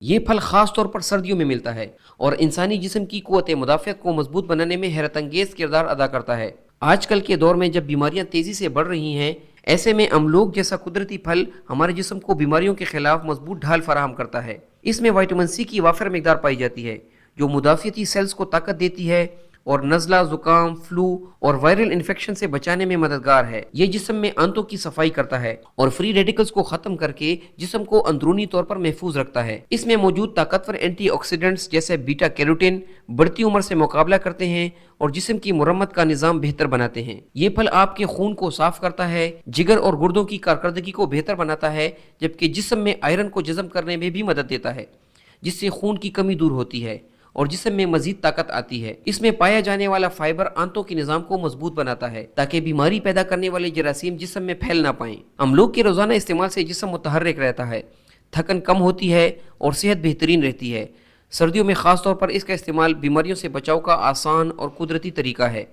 یہ پھل خاص طور پر سردیوں میں ملتا ہے اور انسانی جسم کی قوت مدافعت کو مضبوط بنانے میں حیرت انگیز کردار ادا کرتا ہے۔ آج کل کے دور میں جب بیماریاں تیزی سے بڑھ رہی ہیں، ایسے میں املوک جیسا قدرتی پھل ہمارے جسم کو بیماریوں کے خلاف مضبوط ڈھال فراہم کرتا ہے۔ اس میں وٹامن سی کی وافر مقدار پائی جاتی ہے، جو مدافعتی سیلز کو طاقت دیتی ہے اور نزلہ، زکام، فلو اور وائرل انفیکشن سے بچانے میں مددگار ہے۔ یہ جسم میں آنتوں کی صفائی کرتا ہے اور فری ریڈیکلز کو ختم کر کے جسم کو اندرونی طور پر محفوظ رکھتا ہے۔ اس میں موجود طاقتور اینٹی آکسیڈنٹس جیسے بیٹا کیروٹین بڑھتی عمر سے مقابلہ کرتے ہیں اور جسم کی مرمت کا نظام بہتر بناتے ہیں۔ یہ پھل آپ کے خون کو صاف کرتا ہے، جگر اور گردوں کی کارکردگی کو بہتر بناتا ہے، جبکہ جسم میں آئرن کو جذب کرنے میں بھی مدد دیتا ہے، جس سے خون کی کمی دور ہوتی ہے اور جسم میں مزید طاقت آتی ہے۔ اس میں پایا جانے والا فائبر آنتوں کے نظام کو مضبوط بناتا ہے تاکہ بیماری پیدا کرنے والے جراثیم جسم میں پھیل نہ پائیں۔ املوک کے روزانہ استعمال سے جسم متحرک رہتا ہے، تھکن کم ہوتی ہے اور صحت بہترین رہتی ہے۔ سردیوں میں خاص طور پر اس کا استعمال بیماریوں سے بچاؤ کا آسان اور قدرتی طریقہ ہے۔